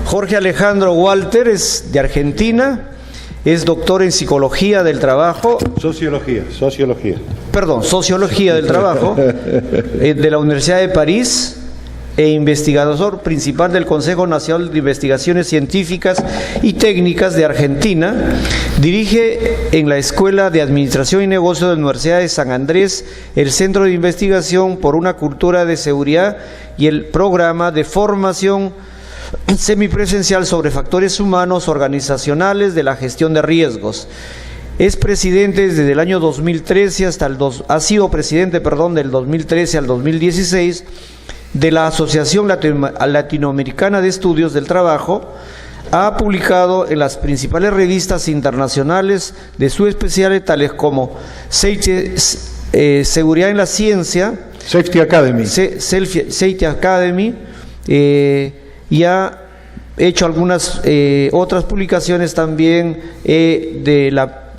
Jorge Alejandro Walter es de Argentina, es doctor en Psicología del Trabajo. Sociología del Trabajo, de la Universidad de París, e investigador principal del Consejo Nacional de Investigaciones Científicas y Técnicas de Argentina. Dirige en la Escuela de Administración y Negocios de la Universidad de San Andrés el Centro de Investigación por una Cultura de Seguridad y el programa de formación semipresencial sobre factores humanos organizacionales de la gestión de riesgos. Es presidente desde el año 2013 ha sido presidente, del 2013 al 2016 de la Asociación Latinoamericana de Estudios del Trabajo. Ha publicado en las principales revistas internacionales de su especialidad, tales como Seguridad en la Ciencia, Safety Academy, y ha hecho algunas otras publicaciones también de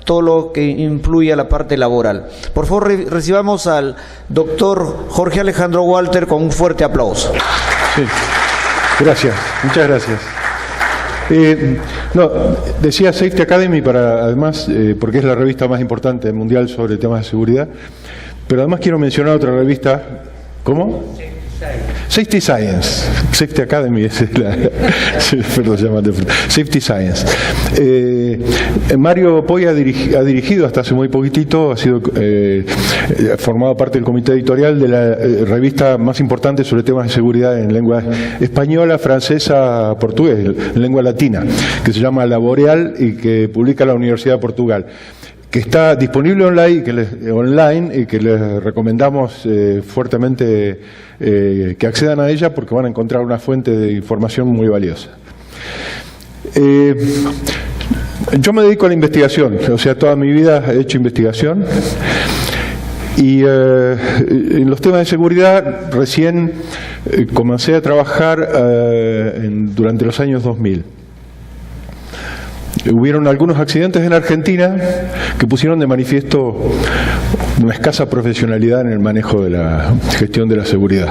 todo lo que influye a la parte laboral. Por favor, recibamos al doctor Jorge Alejandro Walter con un fuerte aplauso. Sí, gracias, muchas gracias. Decía Safety Academy además, porque es la revista más importante mundial sobre temas de seguridad, pero además quiero mencionar otra revista. ¿Cómo? Safety Science. Safety Academy es Safety Science. Mario Poi ha dirigido hasta hace muy poquitito, ha sido formado parte del comité editorial de la revista más importante sobre temas de seguridad en lengua española, francesa, portugués, en lengua latina, que se llama La Boreal y que publica la Universidad de Portugal, que está disponible online y que les recomendamos fuertemente que accedan a ella, porque van a encontrar una fuente de información muy valiosa. Yo me dedico a la investigación, o sea, toda mi vida he hecho investigación, y en los temas de seguridad recién comencé a trabajar durante los años 2000. Hubieron algunos accidentes en Argentina que pusieron de manifiesto una escasa profesionalidad en el manejo de la gestión de la seguridad.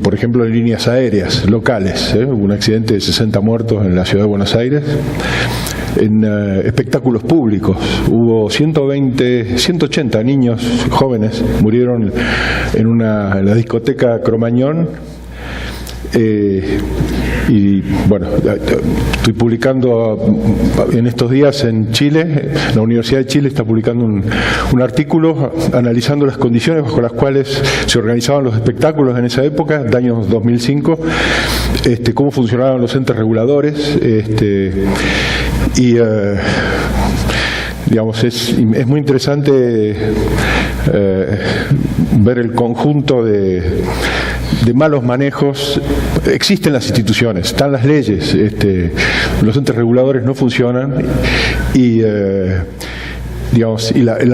Por ejemplo, en líneas aéreas locales, hubo un accidente de 60 muertos en la ciudad de Buenos Aires. En espectáculos públicos hubo 180 niños jóvenes murieron en la discoteca Cromañón. Y bueno, estoy publicando en estos días en Chile, la Universidad de Chile está publicando un artículo analizando las condiciones bajo las cuales se organizaban los espectáculos en esa época, de años 2005, cómo funcionaban los entes reguladores, digamos, es muy interesante ver el conjunto de malos manejos. Existen las instituciones, están las leyes, los entes reguladores no funcionan y la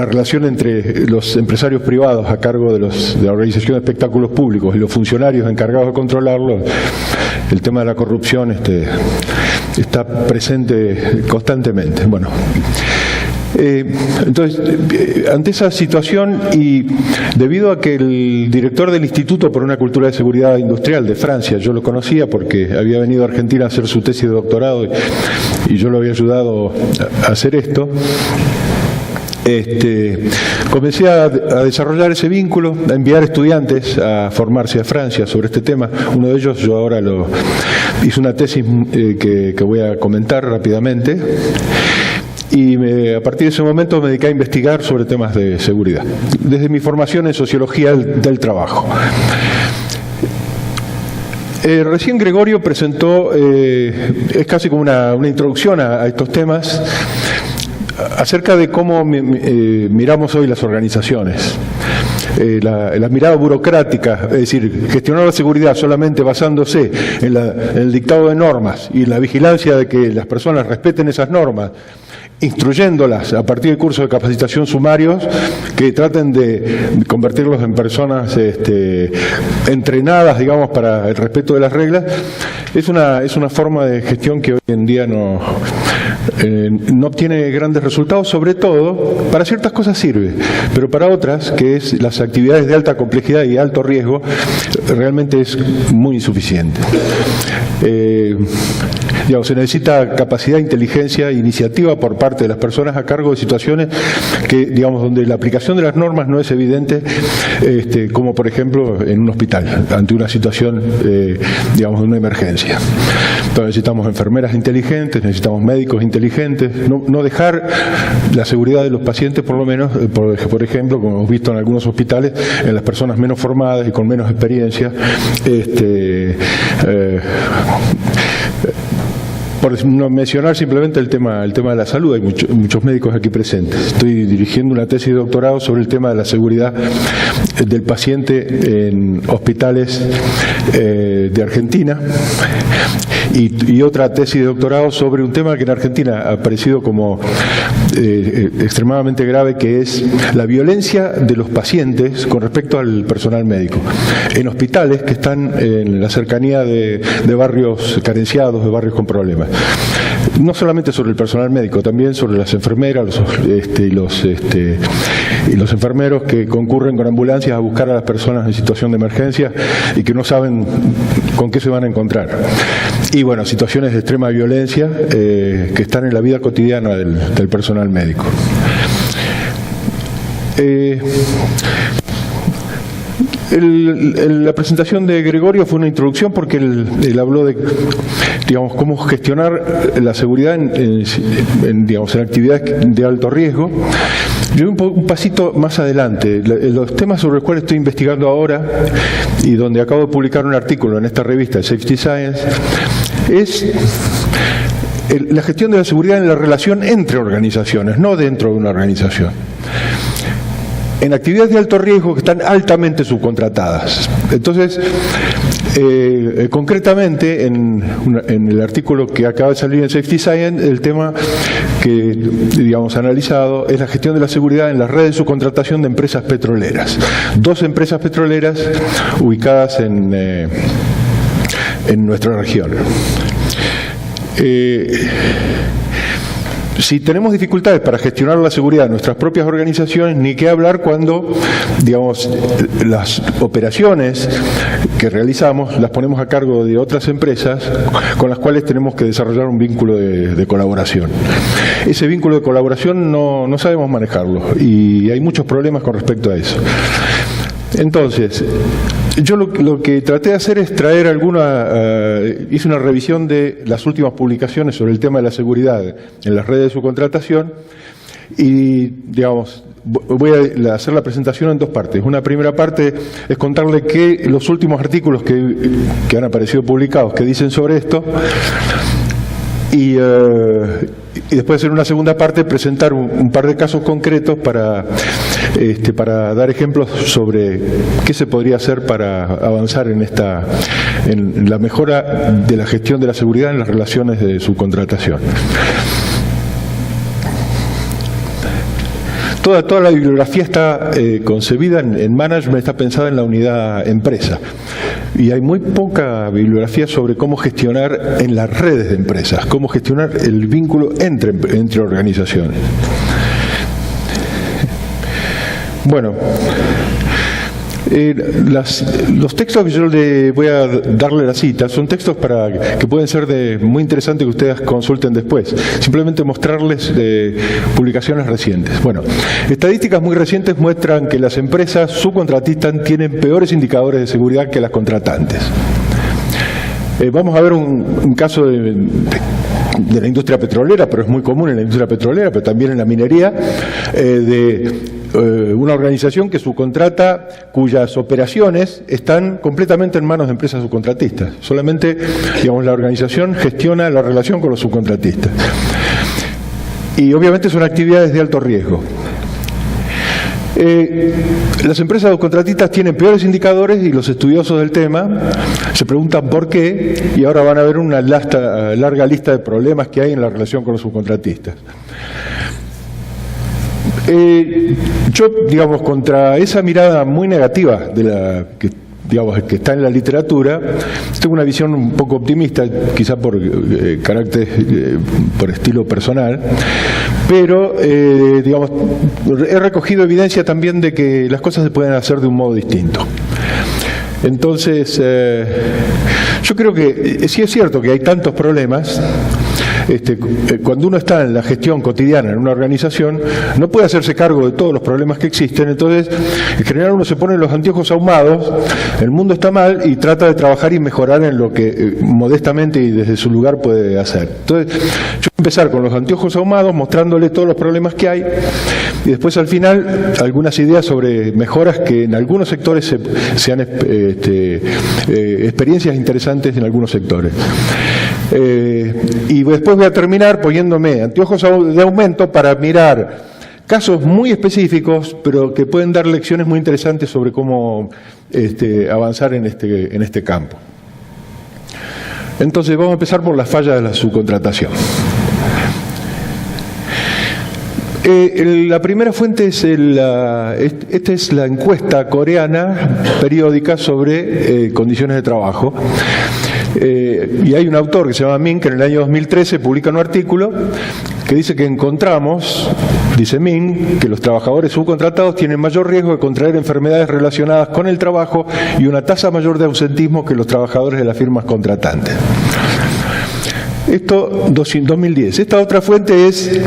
relación entre los empresarios privados a cargo de la organización de espectáculos públicos y los funcionarios encargados de controlarlo, el tema de la corrupción está presente constantemente. Bueno, entonces, ante esa situación y debido a que el director del Instituto por una Cultura de Seguridad Industrial de Francia, yo lo conocía porque había venido a Argentina a hacer su tesis de doctorado y yo lo había ayudado a hacer esto, comencé a desarrollar ese vínculo, a enviar estudiantes a formarse a Francia sobre este tema. Uno de ellos, yo ahora hice una tesis que voy a comentar rápidamente. Y a partir de ese momento me dediqué a investigar sobre temas de seguridad, desde mi formación en Sociología del Trabajo. Recién Gregorio presentó, es casi como una introducción a estos temas, acerca de cómo miramos hoy las organizaciones. La mirada burocrática, es decir, gestionar la seguridad solamente basándose en el dictado de normas y en la vigilancia de que las personas respeten esas normas, instruyéndolas a partir de cursos de capacitación sumarios que traten de convertirlos en personas entrenadas, digamos, para el respeto de las reglas, es una forma de gestión que hoy en día no obtiene grandes resultados, sobre todo, para ciertas cosas sirve, pero para otras, que es las actividades de alta complejidad y alto riesgo, realmente es muy insuficiente. Se necesita capacidad, inteligencia, iniciativa por parte de las personas a cargo de situaciones que, donde la aplicación de las normas no es evidente, como por ejemplo en un hospital, ante una situación, de una emergencia. Entonces necesitamos enfermeras inteligentes, necesitamos médicos inteligentes, no dejar la seguridad de los pacientes, por lo menos, por ejemplo, como hemos visto en algunos hospitales, en las personas menos formadas y con menos experiencia, por no mencionar simplemente el tema de la salud. Hay muchos médicos aquí presentes. Estoy dirigiendo una tesis de doctorado sobre el tema de la seguridad del paciente en hospitales de Argentina y otra tesis de doctorado sobre un tema que en Argentina ha aparecido como extremadamente grave, que es la violencia de los pacientes con respecto al personal médico en hospitales que están en la cercanía de barrios carenciados, de barrios con problemas. No solamente sobre el personal médico, también sobre las enfermeras y los enfermeros que concurren con ambulancias a buscar a las personas en situación de emergencia y que no saben con qué se van a encontrar. Y bueno, situaciones de extrema violencia que están en la vida cotidiana del personal médico. La presentación de Gregorio fue una introducción porque él habló de, cómo gestionar la seguridad en actividades de alto riesgo. Yo un pasito más adelante, los temas sobre los cuales estoy investigando ahora y donde acabo de publicar un artículo en esta revista, Safety Science, es la gestión de la seguridad en la relación entre organizaciones, no dentro de una organización. En actividades de alto riesgo que están altamente subcontratadas. Entonces, concretamente, en el artículo que acaba de salir en Safety Science, el tema que, analizado es la gestión de la seguridad en las redes de subcontratación de empresas petroleras. 2 empresas petroleras ubicadas en nuestra región. Si tenemos dificultades para gestionar la seguridad de nuestras propias organizaciones, ni qué hablar cuando, las operaciones que realizamos las ponemos a cargo de otras empresas con las cuales tenemos que desarrollar un vínculo de colaboración. Ese vínculo de colaboración no sabemos manejarlo y hay muchos problemas con respecto a eso. Entonces, yo lo que traté de hacer es traer hice una revisión de las últimas publicaciones sobre el tema de la seguridad en las redes de subcontratación y, voy a hacer la presentación en 2 partes. Una primera parte es contarle que los últimos artículos que han aparecido publicados que dicen sobre esto y después en una segunda parte presentar un par de casos concretos para dar ejemplos sobre qué se podría hacer para avanzar en la mejora de la gestión de la seguridad en las relaciones de subcontratación. Toda la bibliografía está concebida en management, está pensada en la unidad empresa. Y hay muy poca bibliografía sobre cómo gestionar en las redes de empresas, cómo gestionar el vínculo entre organizaciones. Bueno, los textos que yo le voy a darle la cita son textos que pueden ser muy interesantes que ustedes consulten después. Simplemente mostrarles publicaciones recientes. Bueno, estadísticas muy recientes muestran que las empresas subcontratistas tienen peores indicadores de seguridad que las contratantes. Vamos a ver un caso de la industria petrolera, pero es muy común en la industria petrolera, pero también en la minería, una organización que subcontrata, cuyas operaciones están completamente en manos de empresas subcontratistas. Solamente, la organización gestiona la relación con los subcontratistas. Y obviamente son actividades de alto riesgo. Las empresas subcontratistas tienen peores indicadores y los estudiosos del tema se preguntan por qué, y ahora van a ver una larga lista de problemas que hay en la relación con los subcontratistas. Yo, contra esa mirada muy negativa digamos, que está en la literatura. Tengo una visión un poco optimista, quizá por carácter, por estilo personal, pero, digamos, he recogido evidencia también de que las cosas se pueden hacer de un modo distinto. Entonces, yo creo que sí es cierto que hay tantos problemas. Cuando uno está en la gestión cotidiana en una organización, no puede hacerse cargo de todos los problemas que existen. Entonces, en general uno se pone los anteojos ahumados, el mundo está mal y trata de trabajar y mejorar en lo que modestamente y desde su lugar puede hacer. Entonces, yo voy a empezar con los anteojos ahumados, mostrándole todos los problemas que hay, y después al final algunas ideas sobre mejoras que en algunos sectores sean experiencias interesantes en algunos sectores. Y después voy a terminar poniéndome anteojos de aumento para mirar casos muy específicos, pero que pueden dar lecciones muy interesantes sobre cómo avanzar en este campo. Entonces vamos a empezar por las fallas de la subcontratación. La primera fuente es esta es la encuesta coreana periódica sobre condiciones de trabajo. Y hay un autor que se llama Min, que en el año 2013 publica un artículo que dice que encontramos, dice Min, que los trabajadores subcontratados tienen mayor riesgo de contraer enfermedades relacionadas con el trabajo y una tasa mayor de ausentismo que los trabajadores de las firmas contratantes. Esto 2010. Esta otra fuente es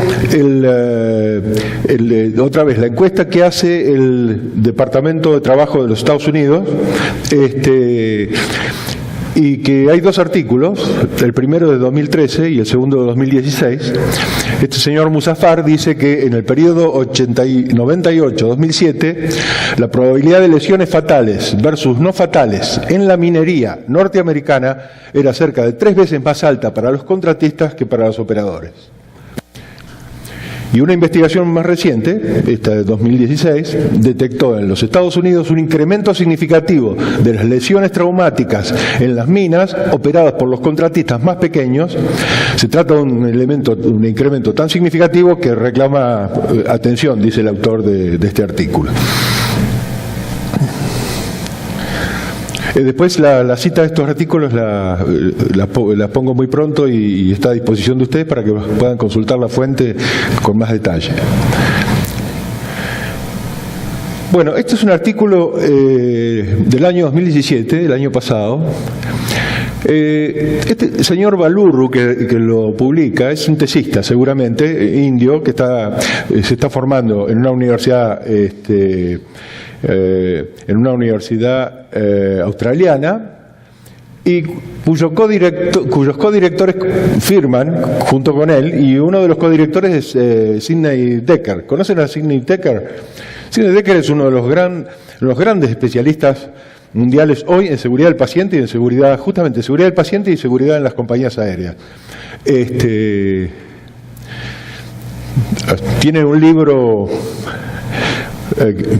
otra vez la encuesta que hace el Departamento de Trabajo de los Estados Unidos, y que hay dos artículos, el primero de 2013 y el segundo de 2016. Este señor Musafar dice que en el periodo 98-2007 la probabilidad de lesiones fatales versus no fatales en la minería norteamericana era cerca de 3 veces más alta para los contratistas que para los operadores. Y una investigación más reciente, esta de 2016, detectó en los Estados Unidos un incremento significativo de las lesiones traumáticas en las minas operadas por los contratistas más pequeños. Se trata de un incremento tan significativo que reclama atención, dice el autor de este artículo. Después la cita de estos artículos la pongo muy pronto y está a disposición de ustedes para que puedan consultar la fuente con más detalle. Bueno, este es un artículo del año 2017, del año pasado. Este señor Balurru que lo publica es un tesista, seguramente, indio, que se está formando en una universidad australiana, y cuyos codirectores firman junto con él, y uno de los codirectores es Sidney Dekker. ¿Conocen a Sidney Dekker? Sidney Dekker es uno de los grandes especialistas mundiales hoy en seguridad del paciente y en seguridad, justamente seguridad del paciente y seguridad en las compañías aéreas. Tiene un libro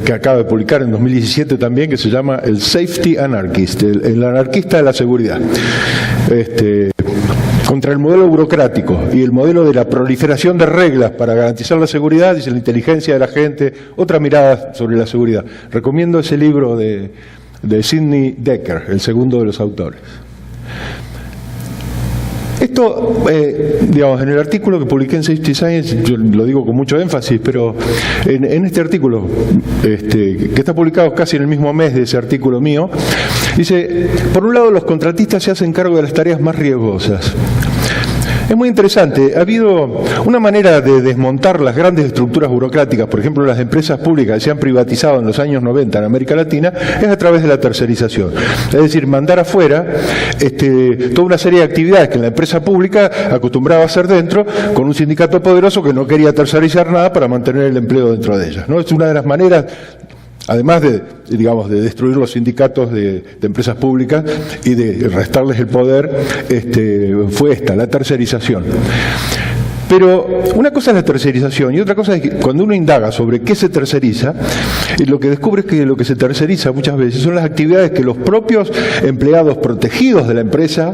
que acaba de publicar en 2017 también, que se llama El Safety Anarchist, el anarquista de la seguridad, contra el modelo burocrático y el modelo de la proliferación de reglas para garantizar la seguridad, dice la inteligencia de la gente, otra mirada sobre la seguridad. Recomiendo ese libro de Sidney Dekker, el segundo de los autores. Esto, digamos, en el artículo que publiqué en Safety Science, yo lo digo con mucho énfasis, pero en este artículo, que está publicado casi en el mismo mes de ese artículo mío, dice, por un lado los contratistas se hacen cargo de las tareas más riesgosas. Es muy interesante. Ha habido una manera de desmontar las grandes estructuras burocráticas, por ejemplo, las empresas públicas que se han privatizado en los años 90 en América Latina, es a través de la tercerización. Es decir, mandar afuera toda una serie de actividades que la empresa pública acostumbraba a hacer dentro, con un sindicato poderoso que no quería tercerizar nada para mantener el empleo dentro de ellas, ¿no? Es una de las maneras, además de destruir los sindicatos de empresas públicas y de restarles el poder, fue la tercerización. Pero una cosa es la tercerización y otra cosa es que cuando uno indaga sobre qué se terceriza, lo que descubre es que lo que se terceriza muchas veces son las actividades que los propios empleados protegidos de la empresa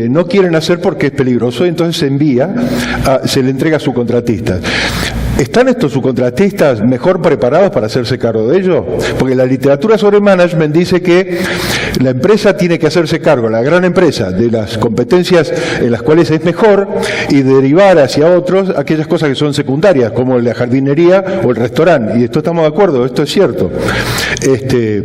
no quieren hacer porque es peligroso, y entonces se le entrega a subcontratistas. ¿Están estos subcontratistas mejor preparados para hacerse cargo de ello? Porque la literatura sobre management dice que la empresa tiene que hacerse cargo, la gran empresa, de las competencias en las cuales es mejor y derivar hacia otros aquellas cosas que son secundarias, como la jardinería o el restaurante. Y esto estamos de acuerdo, esto es cierto.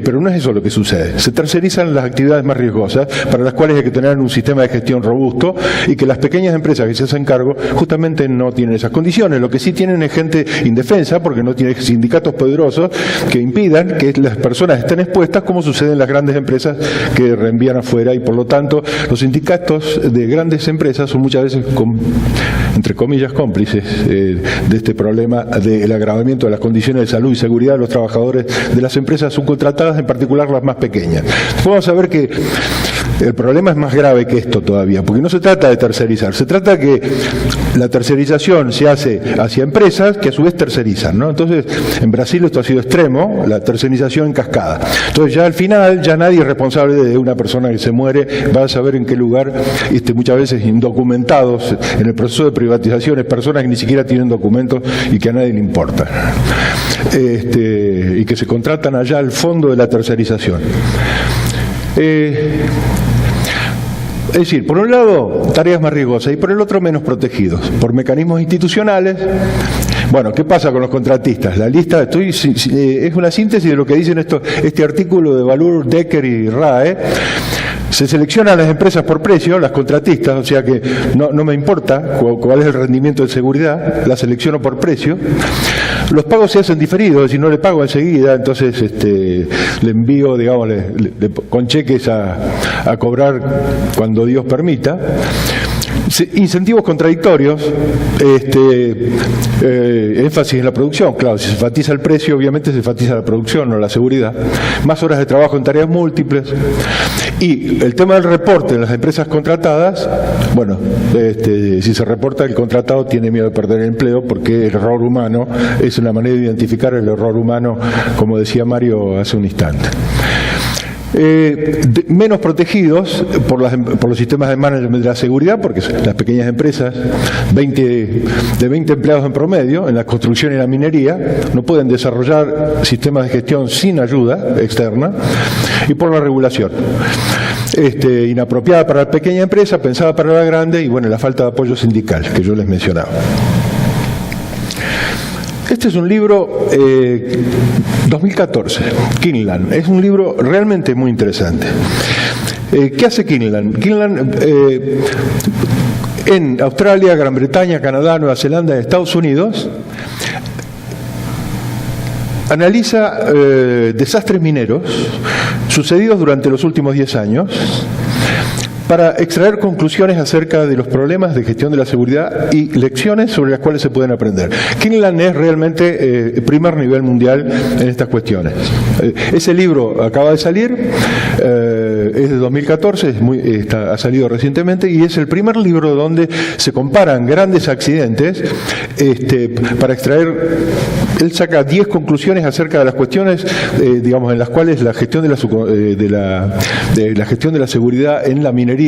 Pero no es eso lo que sucede. Se tercerizan las actividades más riesgosas, para las cuales hay que tener un sistema de gestión robusto, y que las pequeñas empresas que se hacen cargo justamente no tienen esas condiciones. Lo que sí tienen es gente indefensa, porque no tiene sindicatos poderosos que impidan que las personas estén expuestas, como sucede en las grandes empresas que reenvían afuera, y por lo tanto los sindicatos de grandes empresas son muchas veces, entre comillas, cómplices de este problema del agravamiento de las condiciones de salud y seguridad de los trabajadores de las empresas subcontratadas, en particular las más pequeñas. Vamos a ver que el problema es más grave que esto todavía, porque no se trata de tercerizar, se trata que la tercerización se hace hacia empresas que a su vez tercerizan, ¿no? Entonces, en Brasil esto ha sido extremo, la tercerización en cascada. Entonces, ya al final, ya nadie es responsable de una persona que se muere, va a saber en qué lugar, muchas veces indocumentados en el proceso de privatizaciones, personas que ni siquiera tienen documentos y que a nadie le importa. Y que se contratan allá al fondo de la tercerización. Es decir, por un lado, tareas más riesgosas y por el otro, menos protegidos por mecanismos institucionales. Bueno, ¿qué pasa con los contratistas? La lista es una síntesis de lo que dicen este artículo de Valur, Decker y Rae. Se seleccionan las empresas por precio, las contratistas, o sea que no me importa cuál es el rendimiento de seguridad, la selecciono por precio. Los pagos se hacen diferidos, es decir, no le pago enseguida, entonces le envío, digamos, con cheques a cobrar cuando Dios permita. Incentivos contradictorios, énfasis en la producción. Claro, si se enfatiza el precio, obviamente se enfatiza la producción, no la seguridad. Más horas de trabajo en tareas múltiples. Y el tema del reporte en las empresas contratadas, bueno, si se reporta, el contratado tiene miedo de perder el empleo, porque el error humano es una manera de identificar el error humano, como decía Mario hace un instante. Menos protegidos por los sistemas de management de la seguridad, porque las pequeñas empresas, de 20 empleados en promedio, en la construcción y la minería, no pueden desarrollar sistemas de gestión sin ayuda externa, y por la regulación. Inapropiada para la pequeña empresa, pensada para la grande, y bueno, la falta de apoyo sindical, que yo les mencionaba. Este es un libro 2014, Kinlan. Es un libro realmente muy interesante. ¿Qué hace Kinlan? Kinlan en Australia, Gran Bretaña, Canadá, Nueva Zelanda y Estados Unidos analiza desastres mineros sucedidos durante los últimos 10 años para extraer conclusiones acerca de los problemas de gestión de la seguridad y lecciones sobre las cuales se pueden aprender. Kinlan es realmente primer nivel mundial en estas cuestiones. Ese libro acaba de salir, es de 2014, ha salido recientemente, y es el primer libro donde se comparan grandes accidentes para extraer. Él saca 10 conclusiones acerca de las cuestiones, digamos, en las cuales la gestión de la gestión de la seguridad en la minería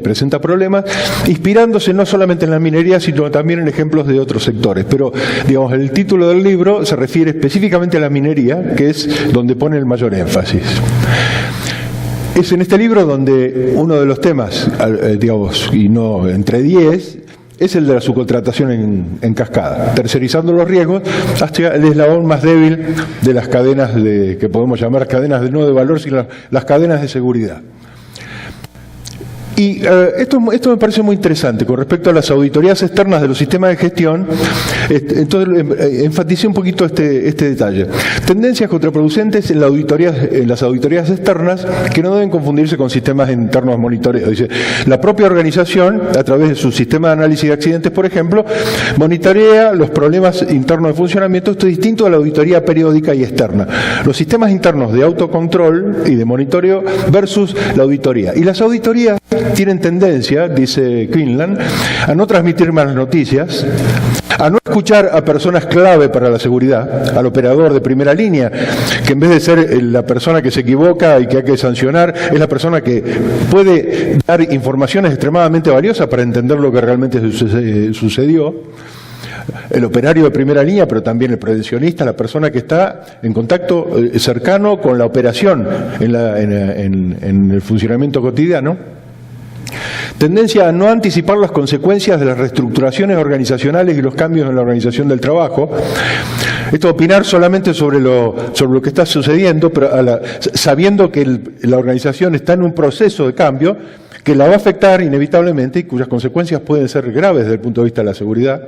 presenta problemas, inspirándose no solamente en la minería, sino también en ejemplos de otros sectores. Pero, digamos, el título del libro se refiere específicamente a la minería, que es donde pone el mayor énfasis. Es en este libro donde uno de los temas, digamos, y no entre 10, es el de la subcontratación en cascada, tercerizando los riesgos hasta el eslabón más débil de las cadenas que podemos llamar cadenas no de valor, sino las cadenas de seguridad. Y esto me parece muy interesante con respecto a las auditorías externas de los sistemas de gestión. Entonces enfaticé un poquito este detalle. Tendencias contraproducentes en las auditorías externas, que no deben confundirse con sistemas internos de monitoreo. Dice, la propia organización, a través de su sistema de análisis de accidentes, por ejemplo, monitorea los problemas internos de funcionamiento. Esto es distinto a la auditoría periódica y externa. Los sistemas internos de autocontrol y de monitoreo versus la auditoría. Y las auditorías tienen tendencia, dice Kinlan, a no transmitir malas noticias, a no escuchar a personas clave para la seguridad, al operador de primera línea, que en vez de ser la persona que se equivoca y que hay que sancionar, es la persona que puede dar informaciones extremadamente valiosas para entender lo que realmente sucedió. el operario de primera línea, pero también el prevencionista, la persona que está en contacto cercano con la operación en el funcionamiento cotidiano. Tendencia a no anticipar las consecuencias de las reestructuraciones organizacionales y los cambios en la organización del trabajo. Esto opinar solamente sobre lo que está sucediendo, pero sabiendo que la organización está en un proceso de cambio que la va a afectar inevitablemente y cuyas consecuencias pueden ser graves desde el punto de vista de la seguridad.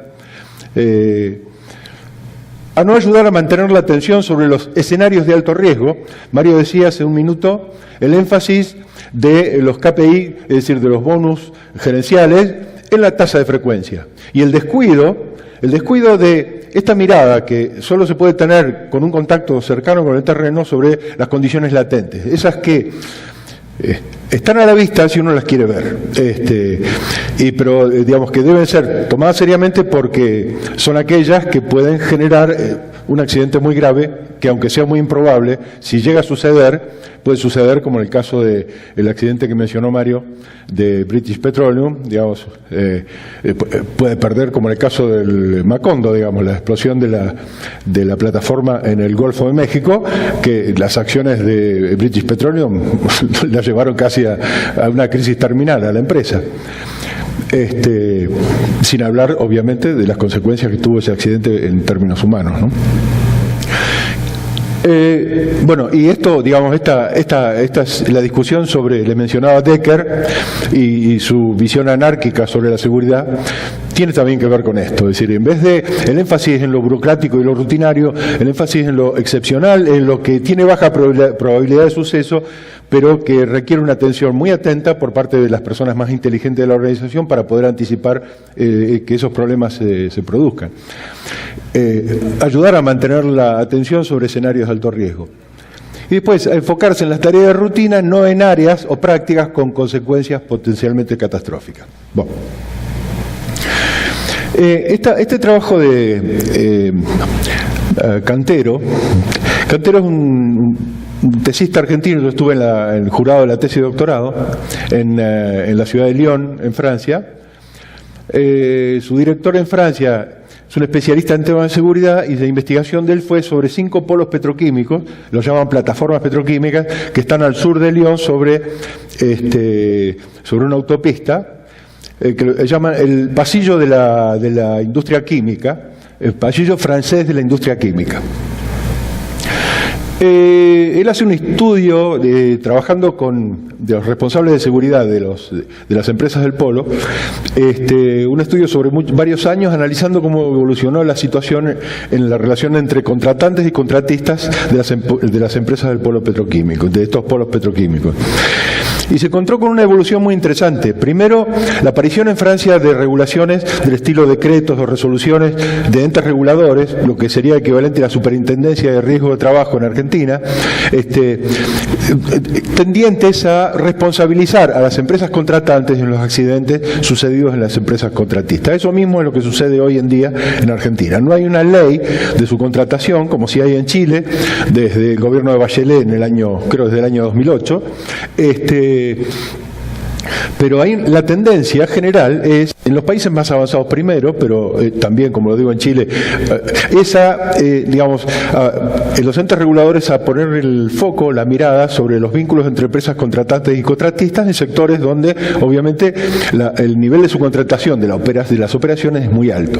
A no ayudar a mantener la atención sobre los escenarios de alto riesgo. Mario decía hace un minuto el énfasis de los KPI, es decir, de los bonus gerenciales, en la tasa de frecuencia. Y el descuido de esta mirada que solo se puede tener con un contacto cercano con el terreno sobre las condiciones latentes, esas que están a la vista si uno las quiere ver, pero digamos que deben ser tomadas seriamente porque son aquellas que pueden generar un accidente muy grave que, aunque sea muy improbable, si llega a suceder, puede suceder como en el caso del accidente que mencionó Mario de British Petroleum, digamos, puede perder como en el caso del Macondo, digamos, la explosión de la plataforma en el Golfo de México, que las acciones de British Petroleum las llevaron casi a una crisis terminal a la empresa. Sin hablar, obviamente, de las consecuencias que tuvo ese accidente en términos humanos, ¿no? Bueno, y esto, digamos, esta es la discusión sobre, le mencionaba Decker y su visión anárquica sobre la seguridad, tiene también que ver con esto. Es decir, en vez de el énfasis en lo burocrático y lo rutinario, el énfasis en lo excepcional, en lo que tiene baja probabilidad de suceso, pero que requiere una atención muy atenta por parte de las personas más inteligentes de la organización para poder anticipar que esos problemas se produzcan. Ayudar a mantener la atención sobre escenarios de alto riesgo. Y después, enfocarse en las tareas de rutina, no en áreas o prácticas con consecuencias potencialmente catastróficas. Bueno. Este trabajo de Cantero es un tesista argentino. Yo estuve en el jurado de la tesis de doctorado en la ciudad de Lyon, en Francia. Su director en Francia es un especialista en temas de seguridad y de investigación de él fue sobre 5 polos petroquímicos, los llaman plataformas petroquímicas, que están al sur de Lyon sobre una autopista, que llaman el pasillo de la industria química, el pasillo francés de la industria química. Él hace un estudio trabajando con los responsables de seguridad de las empresas del polo, un estudio sobre varios años analizando cómo evolucionó la situación en la relación entre contratantes y contratistas de las empresas del polo petroquímico, de estos polos petroquímicos. Y se encontró con una evolución muy interesante. Primero, la aparición en Francia de regulaciones del estilo decretos o resoluciones de entes reguladores, lo que sería equivalente a la Superintendencia de Riesgo de Trabajo en Argentina, tendientes a responsabilizar a las empresas contratantes en los accidentes sucedidos en las empresas contratistas. Eso mismo es lo que sucede hoy en día en Argentina. No hay una ley de su contratación, como si hay en Chile, desde el gobierno de Bachelet desde el año 2008, pero ahí la tendencia general es, en los países más avanzados primero, pero también, como lo digo en Chile, en los entes reguladores a poner el foco, la mirada sobre los vínculos entre empresas contratantes y contratistas en sectores donde, obviamente, el nivel de su contratación de las operaciones es muy alto.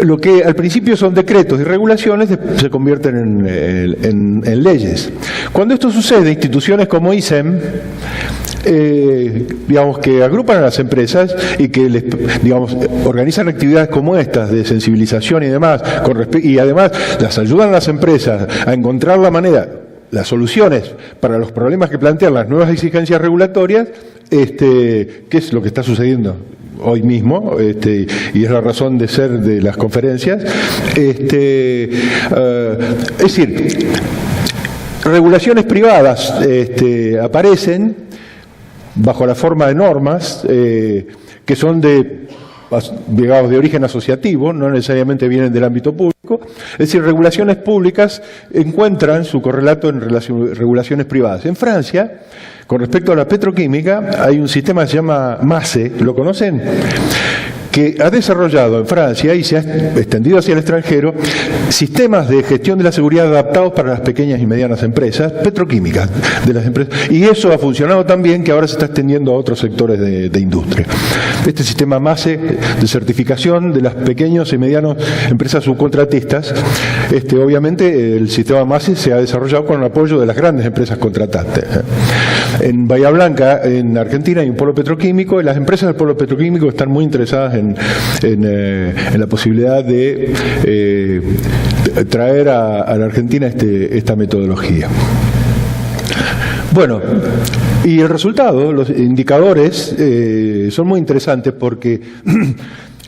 Lo que al principio son decretos y regulaciones se convierten en leyes. Cuando esto sucede, instituciones como ISEM, que agrupan a las empresas y que organizan actividades como estas de sensibilización y demás, y además las ayudan a las empresas a encontrar las soluciones para los problemas que plantean las nuevas exigencias regulatorias, ¿qué es lo que está sucediendo hoy mismo? Y es la razón de ser de las conferencias. Es decir, regulaciones privadas aparecen bajo la forma de normas que son de origen asociativo, no necesariamente vienen del ámbito público. Es decir, regulaciones públicas encuentran su correlato en regulaciones privadas. En Francia, con respecto a la petroquímica, hay un sistema que se llama MASE, ¿lo conocen? que ha desarrollado en Francia y se ha extendido hacia el extranjero sistemas de gestión de la seguridad adaptados para las pequeñas y medianas empresas petroquímicas de las empresas, y eso ha funcionado tan bien que ahora se está extendiendo a otros sectores de industria. Este sistema MASE de certificación de las pequeñas y medianas empresas subcontratistas, obviamente el sistema MASE se ha desarrollado con el apoyo de las grandes empresas contratantes. En Bahía Blanca, en Argentina, hay un polo petroquímico, y las empresas del polo petroquímico están muy interesadas en la posibilidad de traer a la Argentina esta metodología. Bueno, y el resultado, los indicadores son muy interesantes porque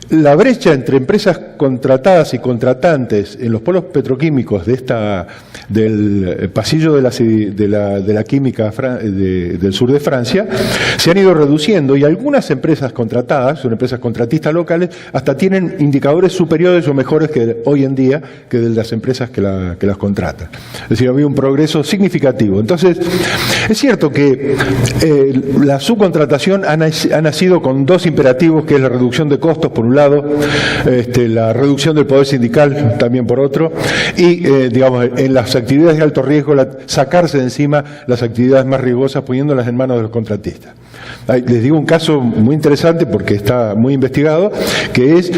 la brecha entre empresas contratadas y contratantes en los polos petroquímicos del pasillo de la química del sur de Francia se han ido reduciendo, y algunas empresas contratadas, son empresas contratistas locales, hasta tienen indicadores superiores o mejores que hoy en día que de las empresas que las contratan. Es decir, ha habido un progreso significativo. Entonces, es cierto que la subcontratación ha nacido con dos imperativos, que es la reducción de costos por un lado, la reducción del poder sindical también por otro, y digamos, en las actividades de alto riesgo, sacarse de encima las actividades más riesgosas, poniéndolas en manos de los contratistas. Les digo un caso muy interesante porque está muy investigado, que es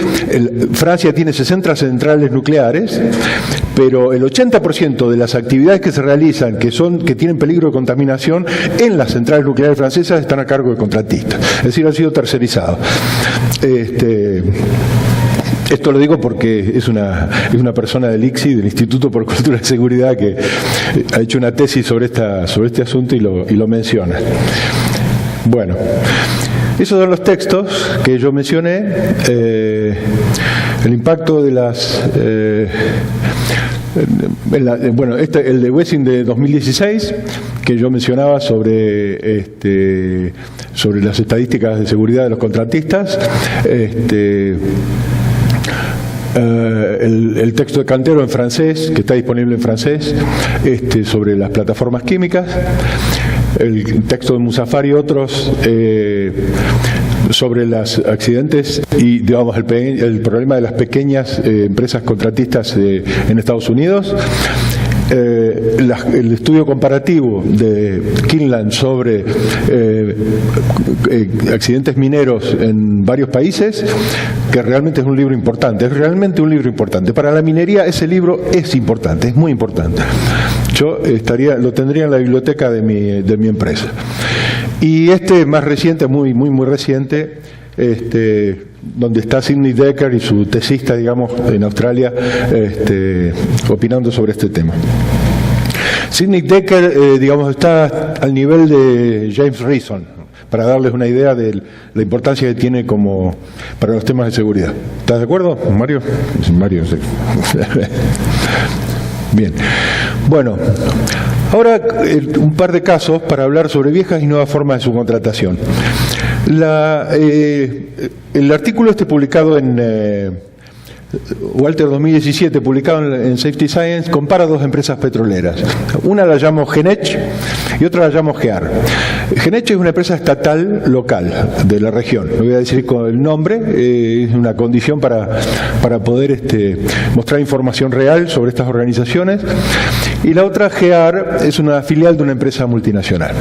Francia tiene 60 centrales nucleares, pero el 80% de las actividades que se realizan que tienen peligro de contaminación en las centrales nucleares francesas están a cargo de contratistas, es decir, han sido tercerizados. Esto lo digo porque es una persona del ICSI, del Instituto por Cultura y Seguridad, que ha hecho una tesis sobre este asunto y lo menciona. Bueno, esos son los textos que yo mencioné. El impacto de las... el de Wessing de 2016, que yo mencionaba sobre las estadísticas de seguridad de los contratistas. El texto de Cantero en francés, que está disponible en francés, sobre las plataformas químicas. El texto de Musafar y otros sobre los accidentes y, digamos, el problema de las pequeñas empresas contratistas en Estados Unidos. El estudio comparativo de Kinland sobre accidentes mineros en varios países, que realmente es un libro importante, Para la minería ese libro es importante, es muy importante. Yo lo tendría en la biblioteca de mi empresa. Y más reciente, muy reciente, donde está Sidney Dekker y su tesista, digamos, en Australia, opinando sobre este tema. Sidney Dekker, digamos, está al nivel de James Reason, para darles una idea de la importancia que tiene para los temas de seguridad. ¿Estás de acuerdo, Mario? Mario, sí. Bien. Bueno, ahora un par de casos para hablar sobre viejas y nuevas formas de subcontratación. El artículo publicado en Walter 2017, publicado en Safety Science, compara dos empresas petroleras. Una la llamo Genech y otra la llamo GEAR. Genech es una empresa estatal local de la región. No voy a decir con el nombre, es una condición para poder mostrar información real sobre estas organizaciones. Y la otra, GEAR, es una filial de una empresa multinacional.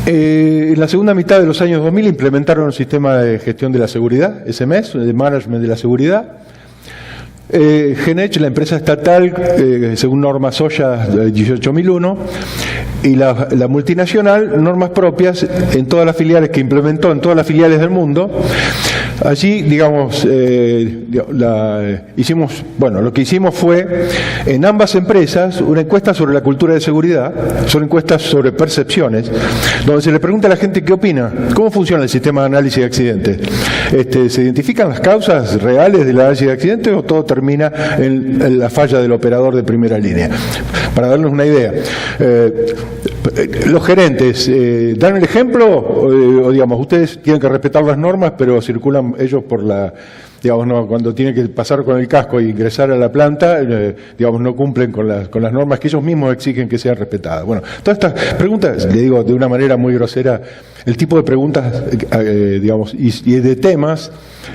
En la segunda mitad de los años 2000 implementaron un sistema de gestión de la seguridad, SMS, de management de la seguridad. Genech, la empresa estatal, según normas OSHA 18001, y la multinacional, normas propias en todas las filiales que implementó, en todas las filiales del mundo. Allí, digamos, lo que hicimos fue, en ambas empresas, una encuesta sobre la cultura de seguridad, son encuestas sobre percepciones, donde se le pregunta a la gente qué opina, cómo funciona el sistema de análisis de accidentes. ¿Se identifican las causas reales del análisis de accidentes o todo termina en la falla del operador de primera línea? Para darles una idea, los gerentes dan el ejemplo, o digamos, ustedes tienen que respetar las normas, pero circulan ellos por la digamos, no, cuando tiene que pasar con el casco e ingresar a la planta, digamos, no cumplen con las normas que ellos mismos exigen que sean respetadas. Bueno, todas estas preguntas, le digo de una manera muy grosera, el tipo de preguntas, digamos, y de temas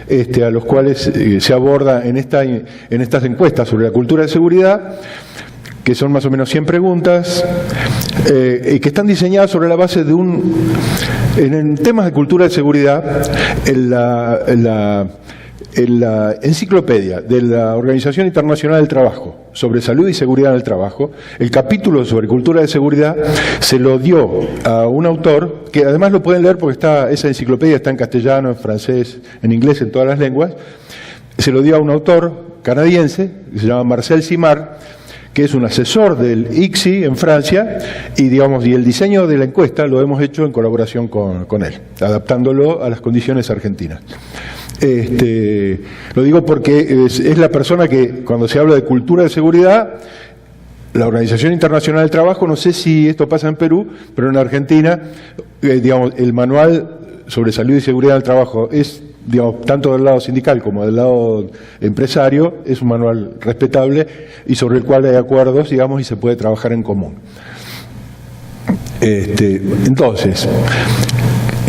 a los cuales se aborda en estas encuestas sobre la cultura de seguridad, que son más o menos 100 preguntas, y que están diseñadas sobre la base de en temas de cultura de seguridad, en la enciclopedia de la Organización Internacional del Trabajo sobre salud y seguridad en el trabajo, el capítulo sobre cultura de seguridad se lo dio a un autor, que además lo pueden leer porque esa enciclopedia está en castellano, en francés, en inglés, en todas las lenguas. Se lo dio a un autor canadiense que se llama Marcel Simard, que es un asesor del ICSI en Francia, y el diseño de la encuesta lo hemos hecho en colaboración con él, adaptándolo a las condiciones argentinas. Lo digo porque es la persona que, cuando se habla de cultura de seguridad, la Organización Internacional del Trabajo, no sé si esto pasa en Perú, pero en Argentina, el manual sobre salud y seguridad del trabajo es, tanto del lado sindical como del lado empresario, es un manual respetable y sobre el cual hay acuerdos, y se puede trabajar en común. Entonces,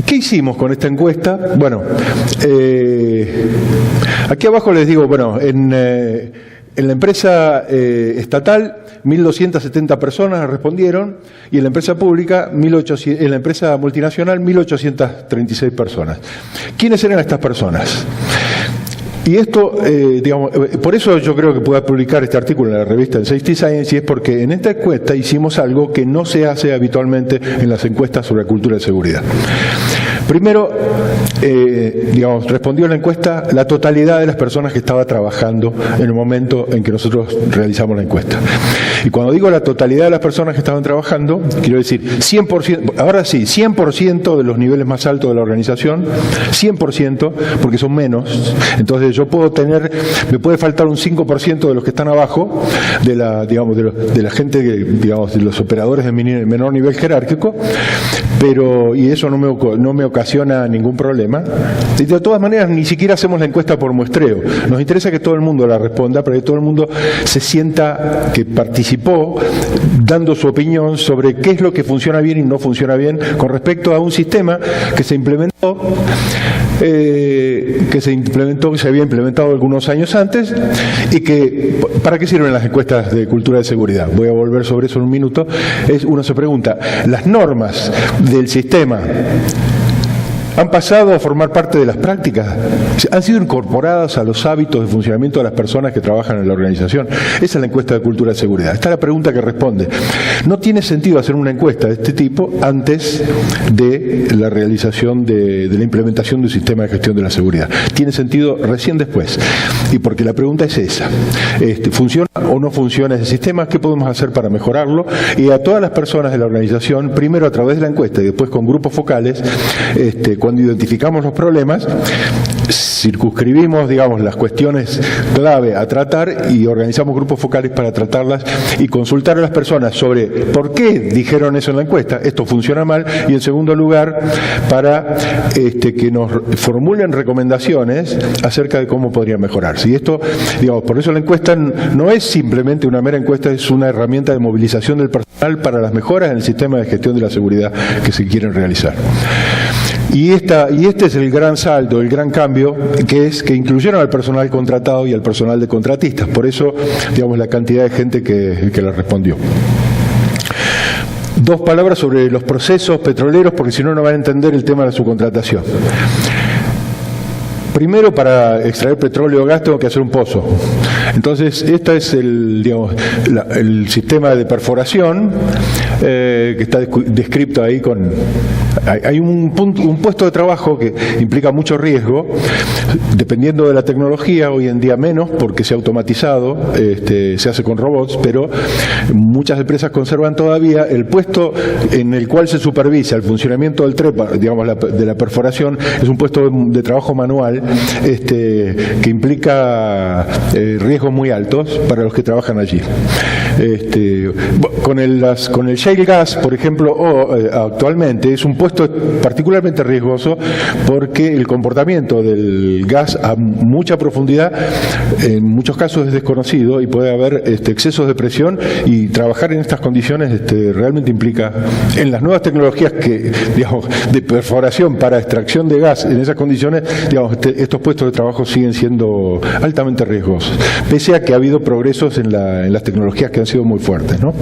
¿qué hicimos con esta encuesta? Bueno, aquí abajo les digo, en la empresa estatal 1.270 personas respondieron, y en la empresa pública, en la empresa multinacional 1.836 personas. ¿Quiénes eran estas personas? Y esto, por eso yo creo que pueda publicar este artículo en la revista en Safety Science, y es porque en esta encuesta hicimos algo que no se hace habitualmente en las encuestas sobre cultura de seguridad. Primero, respondió a la encuesta la totalidad de las personas que estaba trabajando en el momento en que nosotros realizamos la encuesta. Y cuando digo la totalidad de las personas que estaban trabajando, quiero decir 100%, ahora sí, 100% de los niveles más altos de la organización, 100%, porque son menos. Entonces yo me puede faltar un 5% de los que están abajo, de la gente, de los operadores de menor nivel jerárquico, y eso no me ocasiona ningún problema. Y de todas maneras, ni siquiera hacemos la encuesta por muestreo. Nos interesa que todo el mundo la responda, para que todo el mundo se sienta que participó dando su opinión sobre qué es lo que funciona bien y no funciona bien con respecto a un sistema que se implementó, que se había implementado algunos años antes, y que, ¿para qué sirven las encuestas de cultura de seguridad? Voy a volver sobre eso en un minuto. Uno se pregunta, ¿las normas del sistema han pasado a formar parte de las prácticas? ¿Han sido incorporadas a los hábitos de funcionamiento de las personas que trabajan en la organización? Esa es la encuesta de cultura de seguridad. Esta es la pregunta que responde. No tiene sentido hacer una encuesta de este tipo antes de la realización de la implementación de un sistema de gestión de la seguridad. Tiene sentido recién después. Y porque la pregunta es esa. ¿Funciona o no funciona ese sistema? ¿Qué podemos hacer para mejorarlo? Y a todas las personas de la organización, primero a través de la encuesta y después con grupos focales, cuando identificamos los problemas, circunscribimos, las cuestiones clave a tratar y organizamos grupos focales para tratarlas y consultar a las personas sobre por qué dijeron eso en la encuesta, esto funciona mal, y en segundo lugar, para que nos formulen recomendaciones acerca de cómo podría mejorarse. Y esto, por eso la encuesta no es simplemente una mera encuesta, es una herramienta de movilización del personal para las mejoras en el sistema de gestión de la seguridad que se quieren realizar. Y este es el gran saldo, el gran cambio, que es que incluyeron al personal contratado y al personal de contratistas. Por eso, la cantidad de gente que le respondió. Dos palabras sobre los procesos petroleros, porque si no, no van a entender el tema de la subcontratación. Primero, para extraer petróleo o gas tengo que hacer un pozo. Entonces, este es el sistema de perforación que está descrito ahí con... Hay un puesto de trabajo que implica mucho riesgo, dependiendo de la tecnología, hoy en día menos porque se ha automatizado, se hace con robots, pero muchas empresas conservan todavía el puesto en el cual se supervisa el funcionamiento del trepa, de la perforación, es un puesto de trabajo manual que implica riesgos muy altos para los que trabajan allí. Con el shale gas, por ejemplo, actualmente es un puesto particularmente riesgoso porque el comportamiento del gas a mucha profundidad en muchos casos es desconocido y puede haber excesos de presión, y trabajar en estas condiciones realmente implica, en las nuevas tecnologías que, digamos, de perforación para extracción de gas en esas condiciones, digamos, estos puestos de trabajo siguen siendo altamente riesgosos, pese a que ha habido progresos en las tecnologías que han sido muy fuertes, ¿no?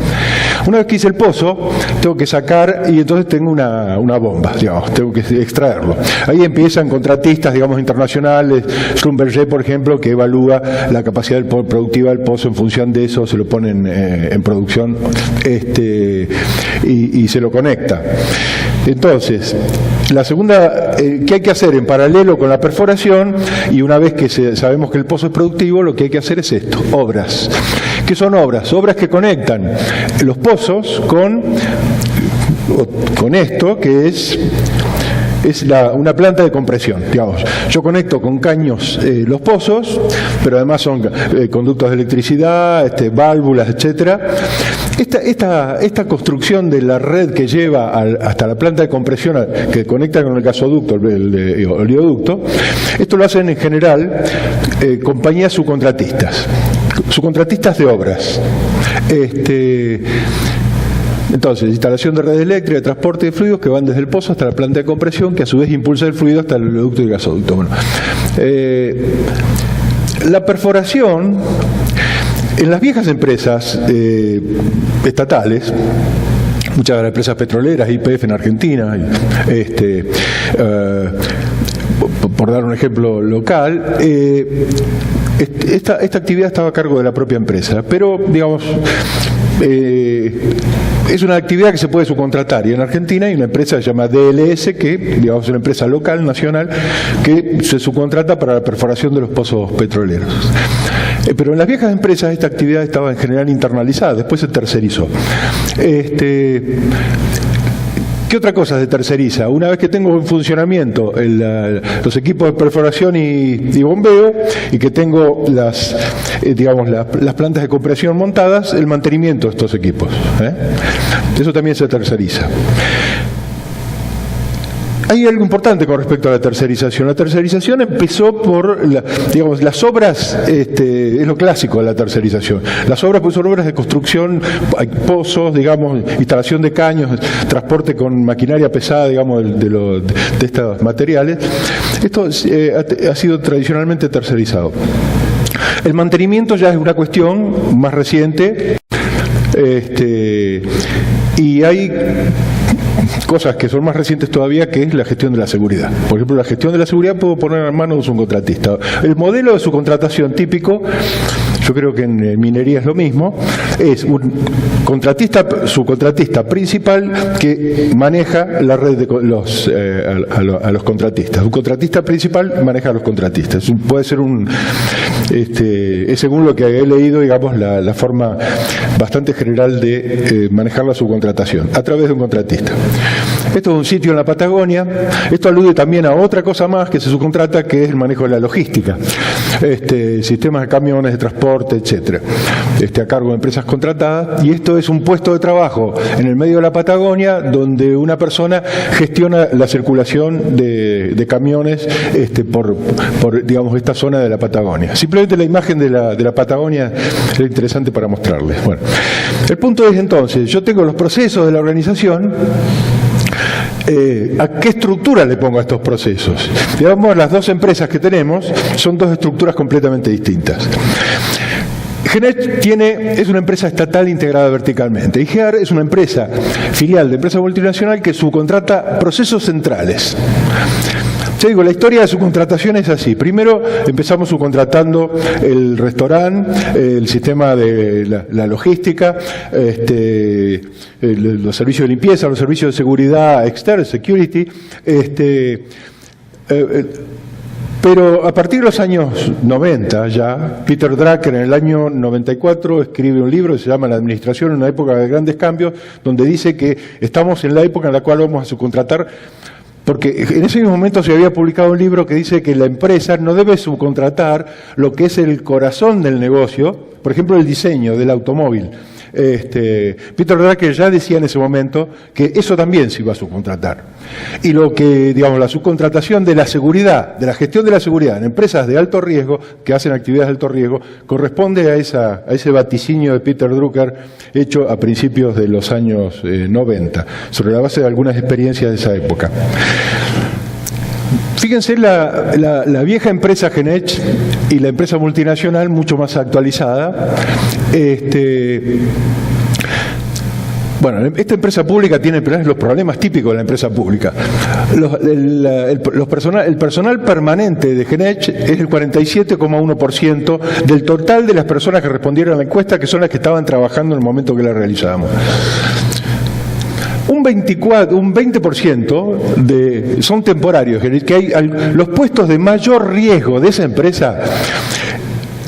Una vez que hice el pozo, tengo que sacar, y entonces tengo una bomba, digamos, tengo que extraerlo. Ahí empiezan contratistas, digamos, internacionales, Schlumberger, por ejemplo, que evalúa la capacidad productiva del pozo en función de eso, se lo ponen en producción y se lo conecta. Entonces, la segunda, ¿qué hay que hacer en paralelo con la perforación? Y una vez que sabemos que el pozo es productivo, lo que hay que hacer es esto, obras. ¿Qué son obras? Obras que conectan los pozos con esto, que es una planta de compresión, digamos. Yo conecto con caños los pozos, pero además son conductos de electricidad, válvulas, etcétera. Esta construcción de la red que lleva hasta la planta de compresión que conecta con el gasoducto, el oleoducto, esto lo hacen en general compañías subcontratistas de obras. Entonces, instalación de red eléctrica, de transporte de fluidos que van desde el pozo hasta la planta de compresión, que a su vez impulsa el fluido hasta el oleoducto y el gasoducto. Bueno, la perforación, en las viejas empresas estatales, muchas de las empresas petroleras, YPF en Argentina, por dar un ejemplo local, esta actividad estaba a cargo de la propia empresa, pero, digamos, es una actividad que se puede subcontratar, y en Argentina hay una empresa que se llama DLS, que, digamos, es una empresa local, nacional, que se subcontrata para la perforación de los pozos petroleros. Pero en las viejas empresas esta actividad estaba en general internalizada, después se tercerizó. ¿Qué otra cosa se terceriza? Una vez que tengo en funcionamiento los equipos de perforación y bombeo, y que tengo las plantas de compresión montadas, el mantenimiento de estos equipos. Eso también se terceriza. Hay algo importante con respecto a la tercerización. La tercerización empezó por, las obras, es lo clásico de la tercerización. Las obras pues son obras de construcción, hay pozos, digamos, instalación de caños, transporte con maquinaria pesada, digamos, de estos materiales. Esto ha sido tradicionalmente tercerizado. El mantenimiento ya es una cuestión más reciente, y hay cosas que son más recientes todavía, que es la gestión de la seguridad. Por ejemplo, la gestión de la seguridad puedo poner en manos de un subcontratista. El modelo de subcontratación típico, yo creo que en minería es lo mismo, es un subcontratista principal que maneja la red de a los contratistas. Un contratista principal maneja a los contratistas. Puede ser es según lo que he leído, digamos, la forma bastante general de manejar la subcontratación, a través de un contratista. Esto es un sitio en la Patagonia. Esto alude también a otra cosa más que se subcontrata, que es el manejo de la logística, sistemas de camiones, de transporte, etcétera, a cargo de empresas contratadas. Y esto es un puesto de trabajo en el medio de la Patagonia, donde una persona gestiona la circulación de camiones por digamos, esta zona de la Patagonia. Simplemente la imagen de la Patagonia es interesante para mostrarles. Bueno, el punto es entonces, yo tengo los procesos de la organización. ¿A qué estructura le pongo a estos procesos? Digamos, las dos empresas que tenemos son dos estructuras completamente distintas. Genet es una empresa estatal integrada verticalmente, y GEAR es una empresa filial de empresa multinacional que subcontrata procesos centrales. Yo digo, la historia de subcontratación es así. Primero empezamos subcontratando el restaurante, el sistema de la logística, los servicios de limpieza, los servicios de seguridad externa, security, pero a partir de los años 90 ya, Peter Drucker en el año 94 escribe un libro que se llama La Administración en una época de grandes cambios, donde dice que estamos en la época en la cual vamos a subcontratar, porque en ese mismo momento se había publicado un libro que dice que la empresa no debe subcontratar lo que es el corazón del negocio, por ejemplo el diseño del automóvil. Peter Drucker ya decía en ese momento que eso también se iba a subcontratar. Y lo que, digamos, la subcontratación de la seguridad, de la gestión de la seguridad en empresas de alto riesgo, que hacen actividades de alto riesgo, corresponde a ese vaticinio de Peter Drucker hecho a principios de los años 90, sobre la base de algunas experiencias de esa época. Fíjense la vieja empresa Genech y la empresa multinacional mucho más actualizada. Bueno, esta empresa pública tiene los problemas típicos de la empresa pública. El personal permanente de Genech es el 47,1% del total de las personas que respondieron a la encuesta, que son las que estaban trabajando en el momento que la realizamos. Un 20% son temporarios, que hay los puestos de mayor riesgo de esa empresa.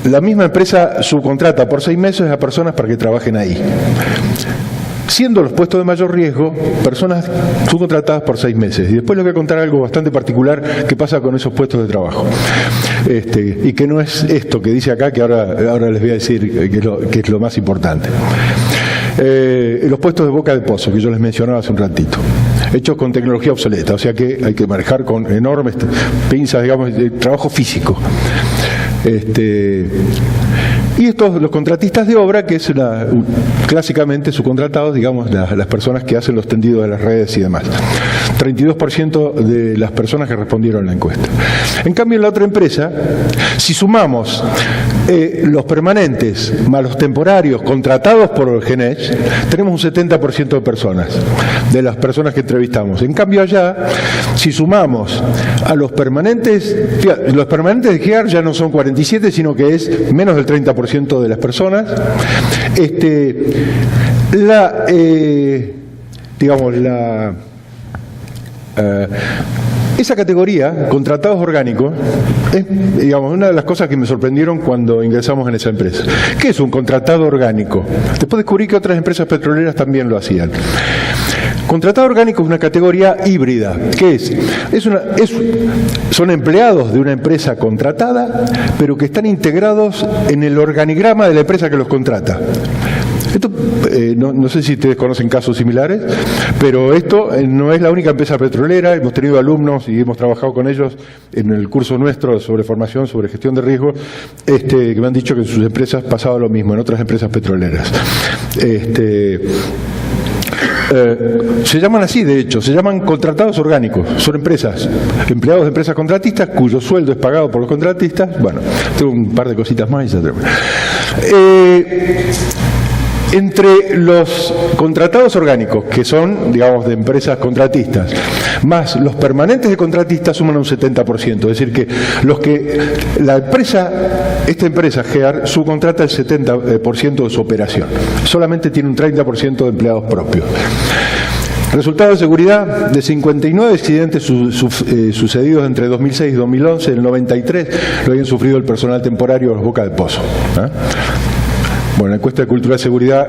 La misma empresa subcontrata por 6 meses a personas para que trabajen ahí. Siendo los puestos de mayor riesgo, personas subcontratadas por 6 meses. Y después les voy a contar algo bastante particular que pasa con esos puestos de trabajo. Y que no es esto que dice acá, que ahora les voy a decir que es lo más importante. Los puestos de boca de pozo, que yo les mencionaba hace un ratito, hechos con tecnología obsoleta, o sea que hay que manejar con enormes pinzas, digamos, de trabajo físico. Y estos, los contratistas de obra, que es clásicamente subcontratados, digamos, las personas que hacen los tendidos de las redes y demás. 32% de las personas que respondieron a la encuesta. En cambio, en la otra empresa, si sumamos los permanentes más los temporarios contratados por el Genech, tenemos un 70% de personas, de las personas que entrevistamos. En cambio, allá, si sumamos a los permanentes de GEAR ya no son 47, sino que es menos del 30% de las personas. Esa categoría, contratados orgánicos, es, digamos, una de las cosas que me sorprendieron cuando ingresamos en esa empresa. ¿Qué es un contratado orgánico? Después descubrí que otras empresas petroleras también lo hacían. Contratado orgánico es una categoría híbrida. ¿Qué es? Son empleados de una empresa contratada, pero que están integrados en el organigrama de la empresa que los contrata. Esto, no sé si ustedes conocen casos similares, pero esto no es la única empresa petrolera. Hemos tenido alumnos y hemos trabajado con ellos en el curso nuestro sobre formación, sobre gestión de riesgo, que me han dicho que en sus empresas pasaba lo mismo, en otras empresas petroleras. Se llaman así, de hecho, se llaman contratados orgánicos. Son empresas, empleados de empresas contratistas cuyo sueldo es pagado por los contratistas. Bueno, tengo un par de cositas más y ya termino. Entre los contratados orgánicos, que son, digamos, de empresas contratistas, más los permanentes de contratistas suman un 70%. Es decir, que esta empresa, GEAR, subcontrata el 70% de su operación. Solamente tiene un 30% de empleados propios. Resultado de seguridad: de 59 accidentes sucedidos entre 2006 y 2011, el 93 lo habían sufrido el personal temporario de los boca de pozo. Bueno, la encuesta de cultura de seguridad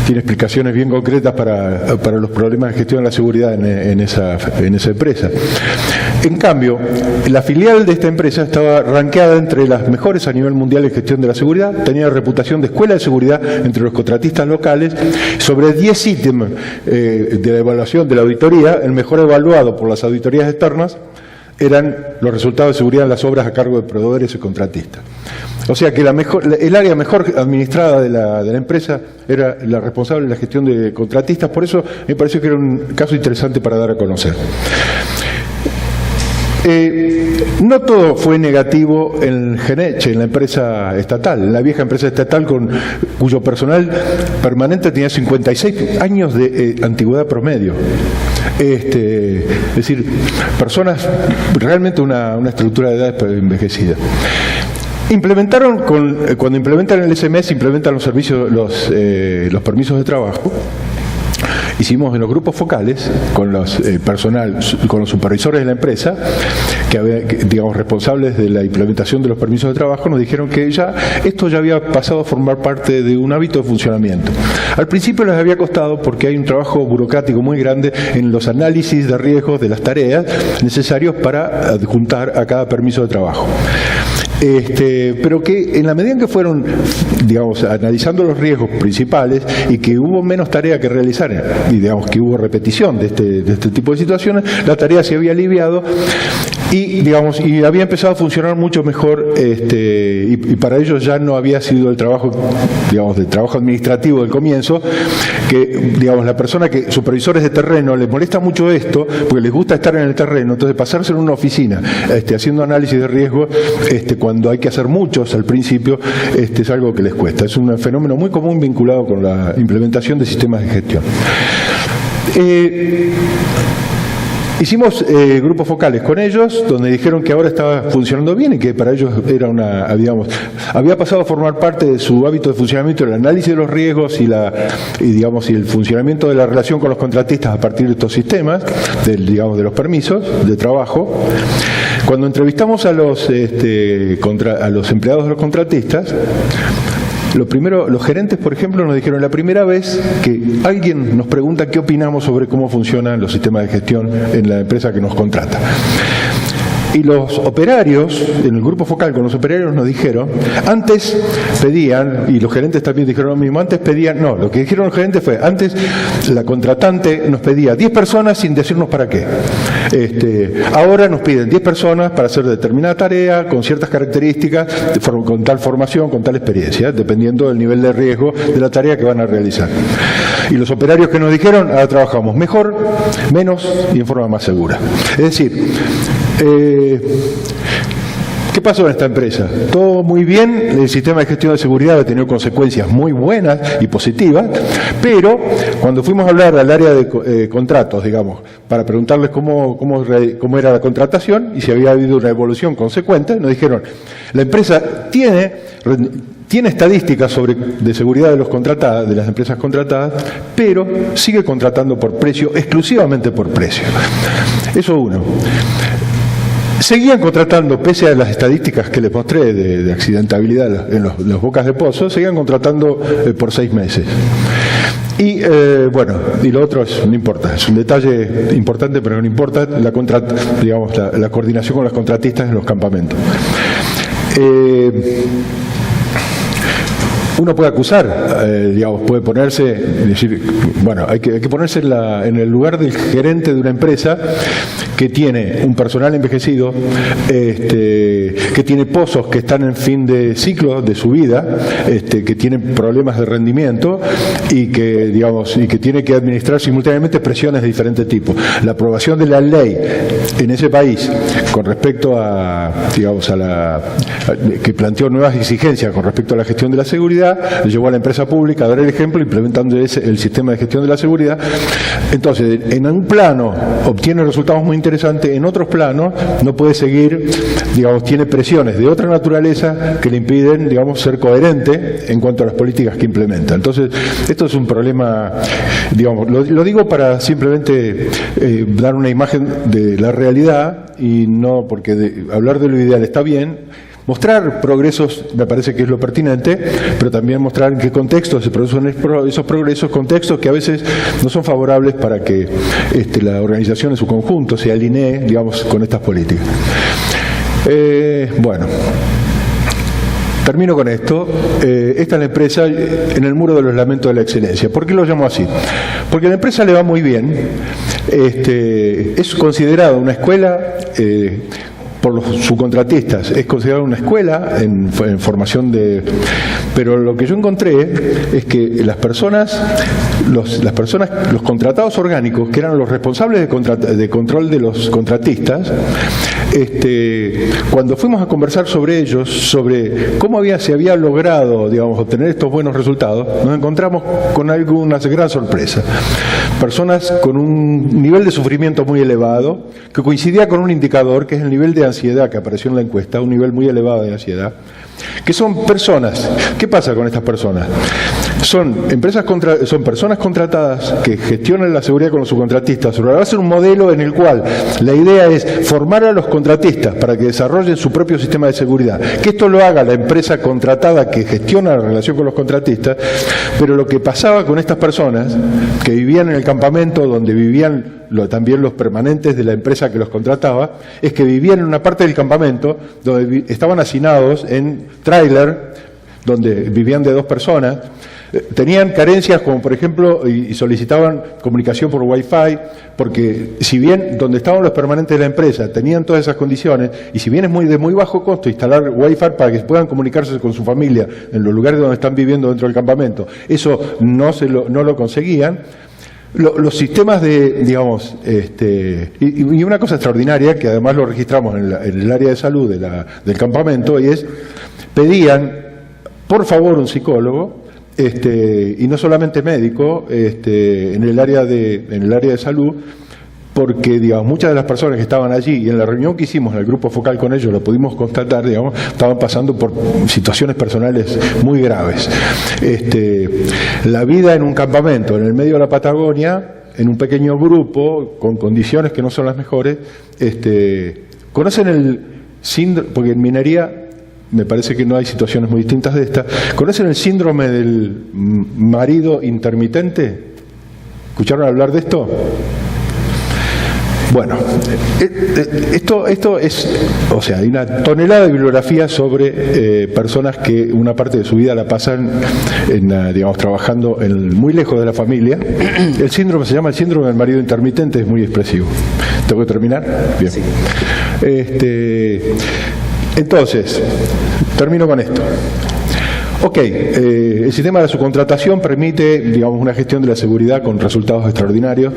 tiene explicaciones bien concretas para los problemas de gestión de la seguridad en esa empresa. En cambio, la filial de esta empresa estaba rankeada entre las mejores a nivel mundial en gestión de la seguridad, tenía reputación de escuela de seguridad entre los contratistas locales. Sobre 10 ítems de la evaluación de la auditoría, el mejor evaluado por las auditorías externas eran los resultados de seguridad en las obras a cargo de proveedores y contratistas. O sea que el área mejor administrada de la empresa era la responsable de la gestión de contratistas. Por eso me pareció que era un caso interesante para dar a conocer. No todo fue negativo en Genech, en la empresa estatal, la vieja empresa estatal cuyo personal permanente tenía 56 años de antigüedad promedio. Es decir, personas, realmente una estructura de edad envejecida. Cuando implementan el SMS, implementan los servicios, los permisos de trabajo. Hicimos en los grupos focales con los supervisores de la empresa, digamos, responsables de la implementación de los permisos de trabajo, nos dijeron que esto ya había pasado a formar parte de un hábito de funcionamiento. Al principio les había costado porque hay un trabajo burocrático muy grande en los análisis de riesgos de las tareas necesarios para adjuntar a cada permiso de trabajo. pero que en la medida en que fueron, digamos, analizando los riesgos principales y que hubo menos tarea que realizar, y digamos que hubo repetición de este tipo de situaciones, la tarea se había aliviado y, digamos, y había empezado a funcionar mucho mejor, y para ellos ya no había sido el trabajo, digamos, del trabajo administrativo del comienzo, que, digamos, la persona que, supervisores de terreno, les molesta mucho esto, porque les gusta estar en el terreno, entonces pasarse en una oficina, haciendo análisis de riesgo, cuando hay que hacer muchos al principio, es algo que les cuesta. Es un fenómeno muy común vinculado con la implementación de sistemas de gestión. Hicimos grupos focales con ellos, donde dijeron que ahora estaba funcionando bien y que para ellos era había pasado a formar parte de su hábito de funcionamiento el análisis de los riesgos y el funcionamiento de la relación con los contratistas a partir de estos sistemas, de los permisos de trabajo. Cuando entrevistamos a los empleados de los contratistas, lo primero, los gerentes, por ejemplo, nos dijeron la primera vez que alguien nos pregunta qué opinamos sobre cómo funcionan los sistemas de gestión en la empresa que nos contrata. Y los operarios, en el grupo focal con los operarios nos dijeron, antes pedían, y los gerentes también dijeron lo mismo, lo que dijeron los gerentes fue, antes la contratante nos pedía 10 personas sin decirnos para qué. Ahora nos piden 10 personas para hacer determinada tarea, con ciertas características, con tal formación, con tal experiencia, dependiendo del nivel de riesgo de la tarea que van a realizar. Y los operarios que nos dijeron, ahora trabajamos mejor, menos y en forma más segura. Es decir, ¿qué pasó en esta empresa? Todo muy bien, el sistema de gestión de seguridad ha tenido consecuencias muy buenas y positivas, pero cuando fuimos a hablar al área de contratos, digamos, para preguntarles cómo era la contratación y si había habido una evolución consecuente, nos dijeron, la empresa tiene estadísticas de seguridad de las empresas contratadas, pero sigue contratando por precio, exclusivamente por precio. Eso uno. Seguían contratando, pese a las estadísticas que les mostré de accidentabilidad en los bocas de pozo, seguían contratando por 6 meses. Y lo otro no importa, es un detalle importante, pero no importa la coordinación con los contratistas en los campamentos. Uno puede acusar, puede ponerse, decir, hay que ponerse en el lugar del gerente de una empresa que tiene un personal envejecido, que tiene pozos que están en fin de ciclo de su vida, que tienen problemas de rendimiento y que tiene que administrar simultáneamente presiones de diferente tipo. La aprobación de la ley en ese país con respecto que planteó nuevas exigencias con respecto a la gestión de la seguridad, llevó a la empresa pública a dar el ejemplo implementando el sistema de gestión de la seguridad. Entonces, en un plano obtiene resultados muy interesantes, en otros planos no puede seguir, tiene presiones de otra naturaleza que le impiden, ser coherente en cuanto a las políticas que implementa. Entonces, esto es un problema, lo digo para simplemente dar una imagen de la realidad y no porque hablar de lo ideal está bien. Mostrar progresos me parece que es lo pertinente, pero también mostrar en qué contextos se producen esos progresos, contextos que a veces no son favorables para que la organización en su conjunto se alinee, con estas políticas. Termino con esto. Esta es la empresa en el muro de los lamentos de la excelencia. ¿Por qué lo llamo así? Porque a la empresa le va muy bien. Es considerada una escuela por los subcontratistas, es considerada una escuela en formación pero lo que yo encontré es que los contratados orgánicos, que eran los responsables de control de los contratistas, cuando fuimos a conversar sobre ellos, sobre cómo se había logrado, obtener estos buenos resultados, nos encontramos con una gran sorpresa. Personas con un nivel de sufrimiento muy elevado, que coincidía con un indicador que es el nivel de ansiedad que apareció en la encuesta, un nivel muy elevado de ansiedad, que son personas. ¿Qué pasa con estas personas? Son personas contratadas que gestionan la seguridad con los subcontratistas sobre la base de un modelo en el cual la idea es formar a los contratistas para que desarrollen su propio sistema de seguridad. Que esto lo haga la empresa contratada que gestiona la relación con los contratistas, pero lo que pasaba con estas personas que vivían en el campamento donde vivían también los permanentes de la empresa que los contrataba, es que vivían en una parte del campamento donde estaban hacinados en tráiler, donde vivían de 2 personas, tenían carencias como por ejemplo, y solicitaban comunicación por Wi-Fi, porque si bien donde estaban los permanentes de la empresa tenían todas esas condiciones, y si bien es de muy bajo costo instalar Wi-Fi para que puedan comunicarse con su familia en los lugares donde están viviendo dentro del campamento, eso no lo conseguían. Los sistemas de, digamos, y una cosa extraordinaria, que además lo registramos en el área de salud del campamento, y es, pedían, por favor, un psicólogo, y no solamente médico, en el área de salud, porque, digamos, muchas de las personas que estaban allí, y en la reunión que hicimos en el grupo focal con ellos, lo pudimos constatar, digamos, estaban pasando por situaciones personales muy graves. La vida en un campamento, en el medio de la Patagonia, en un pequeño grupo, con condiciones que no son las mejores, conocen el síndrome, porque en minería me parece que no hay situaciones muy distintas de esta, ¿conocen el síndrome del marido intermitente? ¿Escucharon hablar de esto? Bueno, esto es, o sea, hay una tonelada de bibliografía sobre personas que una parte de su vida la pasan, digamos, trabajando muy lejos de la familia. El síndrome se llama el síndrome del marido intermitente, es muy expresivo. ¿Tengo que terminar? Bien. Sí. Entonces, termino con esto. Ok, el sistema de subcontratación permite, digamos, una gestión de la seguridad con resultados extraordinarios.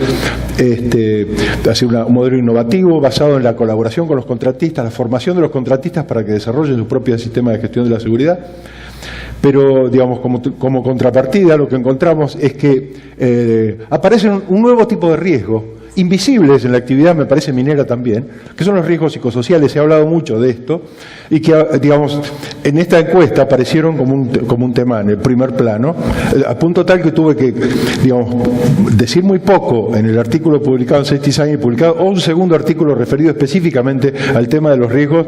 Ha sido un modelo innovativo basado en la colaboración con los contratistas, la formación de los contratistas para que desarrollen su propio sistema de gestión de la seguridad. Pero, digamos, como contrapartida, lo que encontramos es que aparece un nuevo tipo de riesgo, invisibles en la actividad, me parece, minera también, que son los riesgos psicosociales. Se ha hablado mucho de esto y que, digamos, en esta encuesta aparecieron como un tema en el primer plano, a punto tal que tuve que, digamos, decir muy poco en el artículo publicado en Safety Science y publicado un segundo artículo referido específicamente al tema de los riesgos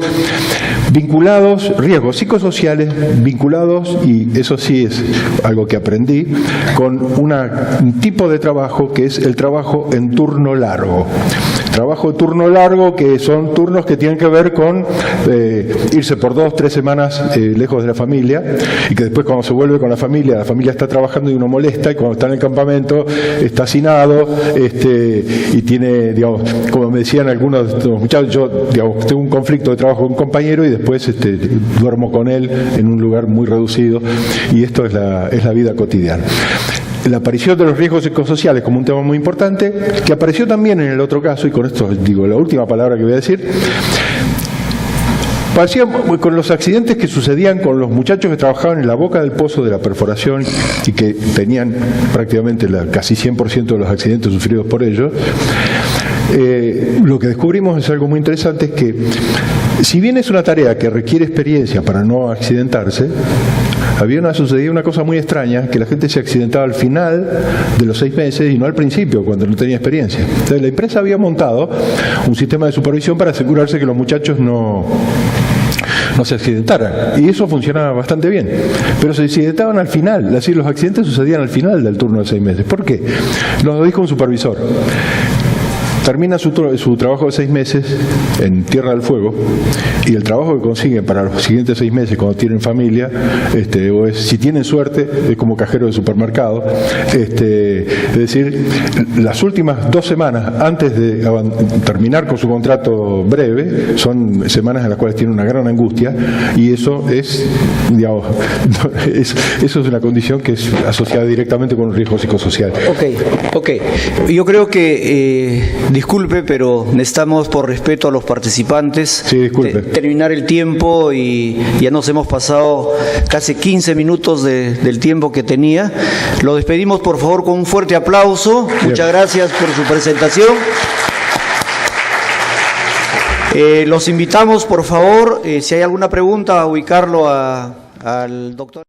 vinculados, riesgos psicosociales vinculados, y eso sí es algo que aprendí, con un tipo de trabajo que es el trabajo en turno largo. Trabajo de turno largo, que son turnos que tienen que ver con irse por 2 o 3 semanas lejos de la familia, y que después cuando se vuelve con la familia está trabajando y uno molesta, y cuando está en el campamento está hacinado, y tiene, digamos, como me decían algunos de los muchachos, yo, digamos, tengo un conflicto de trabajo con un compañero y después duermo con él en un lugar muy reducido, y esto es la vida cotidiana. La aparición de los riesgos psicosociales como un tema muy importante, que apareció también en el otro caso, y con esto digo la última palabra que voy a decir, parecía con los accidentes que sucedían con los muchachos que trabajaban en la boca del pozo de la perforación y que tenían prácticamente casi 100% de los accidentes sufridos por ellos. Lo que descubrimos es algo muy interesante, es que si bien es una tarea que requiere experiencia para no accidentarse, sucedía una cosa muy extraña, que la gente se accidentaba al final de los 6 meses y no al principio, cuando no tenía experiencia. Entonces la empresa había montado un sistema de supervisión para asegurarse que los muchachos no se accidentaran, y eso funcionaba bastante bien, pero se accidentaban al final. Es decir, los accidentes sucedían al final del turno de 6 meses. ¿Por qué? Lo dijo un supervisor. Termina su trabajo de 6 meses en Tierra del Fuego, y el trabajo que consiguen para los siguientes 6 meses cuando tienen familia, si tienen suerte, es como cajero de supermercado. Es decir, las últimas 2 semanas antes de terminar con su contrato breve son semanas en las cuales tienen una gran angustia, y eso es, digamos, eso es una condición que es asociada directamente con un riesgo psicosocial. Ok. Yo creo que disculpe, pero necesitamos, por respeto a los participantes, terminar el tiempo, y ya nos hemos pasado casi 15 minutos del tiempo que tenía. Lo despedimos, por favor, con un fuerte aplauso. Muchas gracias por su presentación. Los invitamos, por favor, si hay alguna pregunta, a ubicarlo al doctor.